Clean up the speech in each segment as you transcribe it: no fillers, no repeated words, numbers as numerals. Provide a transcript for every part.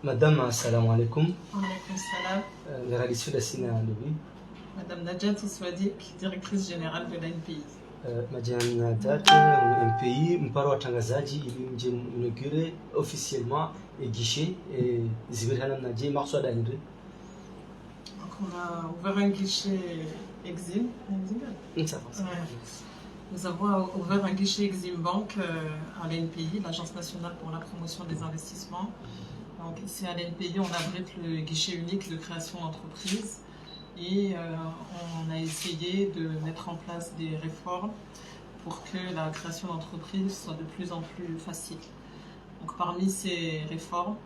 Madame, assalamu alaikum. Alaikum salam. Ngaralisho da sina ndubi. Madame Najat Swadik, directrice générale de l'ANPI. Majina Najat, MPI, mparo watangazaji ili mje inaugure officiellement et guichet et zibirhana naje makswada indri. Donc on a ouvert un guichet Exim. Ça va. Nous avons ouvert un guichet Exim Bank à l'ANPI, l'Agence nationale pour la promotion des investissements. Donc ici à l'ANPI, on abrite le guichet unique de création d'entreprise et on a essayé de mettre en place des réformes pour que la création d'entreprise soit de plus en plus facile. Donc parmi ces réformes,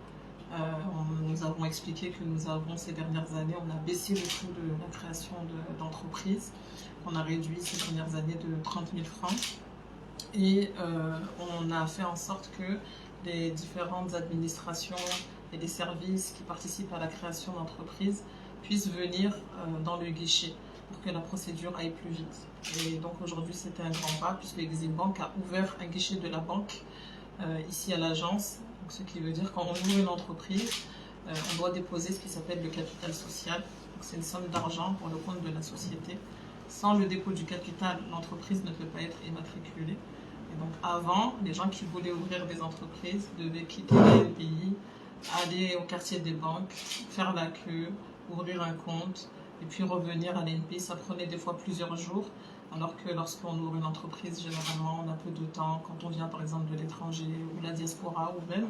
nous avons expliqué que nous avons ces dernières années, on a baissé le coût de la création d'entreprise, on a réduit ces dernières années de 30 000 francs et on a fait en sorte que les différentes administrations et les services qui participent à la création d'entreprises puissent venir dans le guichet pour que la procédure aille plus vite. Et donc aujourd'hui c'était un grand pas puisque Exim Bank a ouvert un guichet de la banque ici à l'agence, ce qui veut dire quand on ouvre une entreprise, on doit déposer ce qui s'appelle le capital social. C'est une somme d'argent pour le compte de la société. Sans le dépôt du capital, l'entreprise ne peut pas être immatriculée. Et donc avant, les gens qui voulaient ouvrir des entreprises devaient quitter le pays, aller au quartier des banques, faire la queue, ouvrir un compte et puis revenir à l'ANPI. Ça prenait des fois plusieurs jours, alors que lorsqu'on ouvre une entreprise, généralement on a peu de temps. Quand on vient par exemple de l'étranger ou la diaspora ou même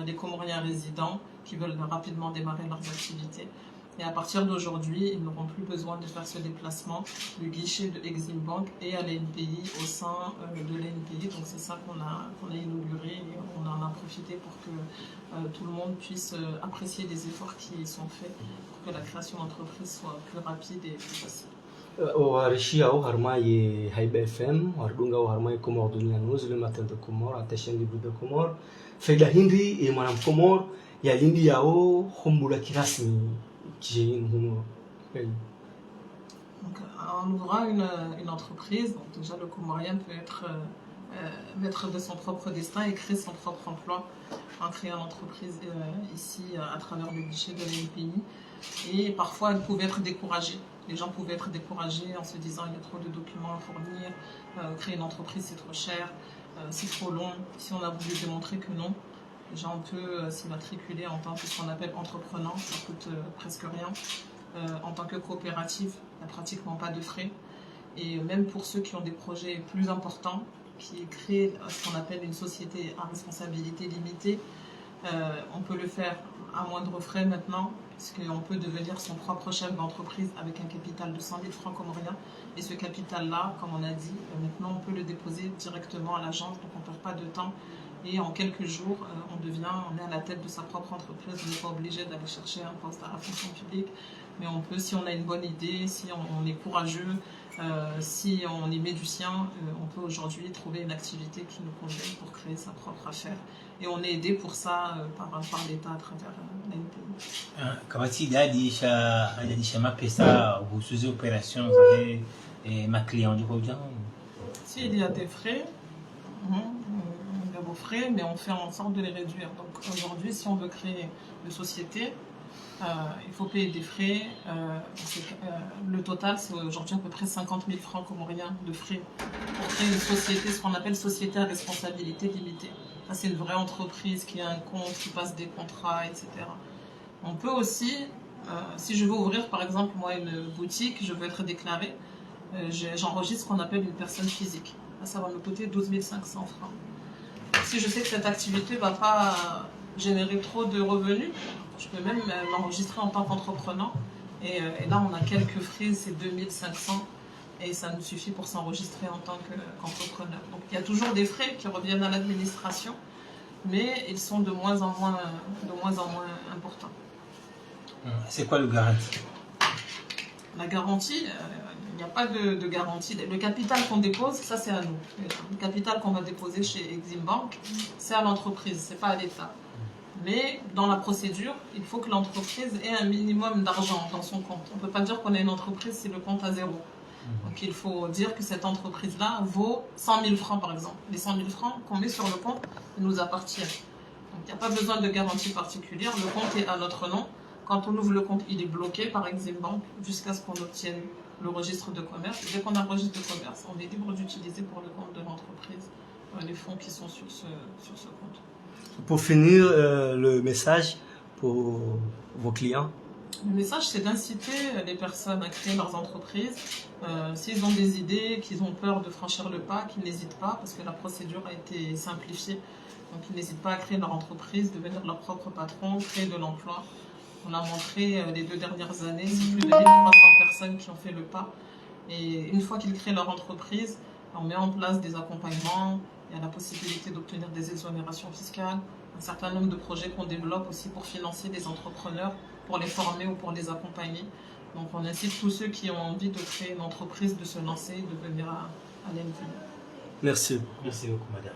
les Comoriens résidents qui veulent rapidement démarrer leurs activités. Et à partir d'aujourd'hui, ils n'auront plus besoin de faire ce déplacement. Le guichet de Exim Bank et à l'ANPI au sein de l'ANPI. Donc c'est ça qu'on a inauguré et on en a profité pour que tout le monde puisse apprécier les efforts qui sont faits pour que la création d'entreprise soit plus rapide et plus facile. Warishia au harmaye Haiba FM, wardunga au harmaye Comor Dunia News, le matin de Comor, à ta chaîne libre de Comor. Faida Hindi et Madame Comor, ya lindi yao humbula kirasmi. Donc, en ouvrant une entreprise, donc déjà le Comorien peut être maître de son propre destin et créer son propre emploi en créant l'entreprise ici à travers le guichet de l'ANPI. Et parfois, elle pouvait être découragée. Les gens pouvaient être découragés en se disant il y a trop de documents à fournir, créer une entreprise c'est trop cher, c'est trop long. Si on a voulu démontrer que non, les gens peuvent s'immatriculer en tant que ce qu'on appelle entreprenant, ça coûte presque rien. En tant que coopérative, il n'y a pratiquement pas de frais. Et même pour ceux qui ont des projets plus importants, qui créent ce qu'on appelle une société à responsabilité limitée, on peut le faire à moindre frais maintenant, puisqu'on peut devenir son propre chef d'entreprise avec un capital de 100 000 francs comoriens. Et ce capital-là, comme on a dit, maintenant on peut le déposer directement à l'agence, donc on ne perd pas de temps. Et en quelques jours, on est à la tête de sa propre entreprise. On n'est pas obligé d'aller chercher un poste à la fonction publique. Mais on peut, si on a une bonne idée, si on est courageux, si on est médecin, on peut aujourd'hui trouver une activité qui nous convient pour créer sa propre affaire. Et on est aidé pour ça par l'État à travers l'ANPI. Comment il a dit ma pesa vous sous opération ma client du bien. Si il y a des frais. Vos frais, mais on fait en sorte de les réduire. Donc aujourd'hui, si on veut créer une société, il faut payer des frais. Le total, c'est aujourd'hui à peu près 50 000 francs comoriens de frais pour créer une société, ce qu'on appelle société à responsabilité limitée. Ça, c'est une vraie entreprise qui a un compte, qui passe des contrats, etc. On peut aussi, si je veux ouvrir par exemple moi une boutique, je veux être déclaré, j'enregistre ce qu'on appelle une personne physique. Là, ça va me coûter 12 500 francs. Si je sais que cette activité ne va pas générer trop de revenus, je peux même l'enregistrer en tant qu'entrepreneur. Et là, on a quelques frais, c'est 2500 et ça nous suffit pour s'enregistrer en tant qu'entrepreneur. Donc il y a toujours des frais qui reviennent à l'administration, mais ils sont de moins en moins importants. C'est quoi le garantie? La garantie, il n'y a pas de garantie. Le capital qu'on dépose, ça c'est à nous. Le capital qu'on va déposer chez Exim Bank, c'est à l'entreprise, c'est pas à l'État. Mais dans la procédure, il faut que l'entreprise ait un minimum d'argent dans son compte. On ne peut pas dire qu'on est une entreprise si le compte a zéro. Donc il faut dire que cette entreprise-là vaut 100 000 francs par exemple. Les 100 000 francs qu'on met sur le compte nous appartiennent. Donc il n'y a pas besoin de garantie particulière. Le compte est à notre nom. Quand on ouvre le compte, il est bloqué par Exim Bank jusqu'à ce qu'on obtienne le registre de commerce. Et dès qu'on a le registre de commerce, on est libre d'utiliser pour le compte de l'entreprise les fonds qui sont sur ce compte. Pour finir, le message pour vos clients. Le message, c'est d'inciter les personnes à créer leurs entreprises. S'ils ont des idées, qu'ils ont peur de franchir le pas, qu'ils n'hésitent pas, parce que la procédure a été simplifiée. Donc, ils n'hésitent pas à créer leur entreprise, devenir leur propre patron, créer de l'emploi. On a montré les 2 dernières années, c'est plus de 1300 personnes qui ont fait le pas. Et une fois qu'ils créent leur entreprise, on met en place des accompagnements. Il y a la possibilité d'obtenir des exonérations fiscales, un certain nombre de projets qu'on développe aussi pour financer des entrepreneurs, pour les former ou pour les accompagner. Donc on incite tous ceux qui ont envie de créer une entreprise de se lancer, de venir à l'NPI. Merci. Merci beaucoup, madame.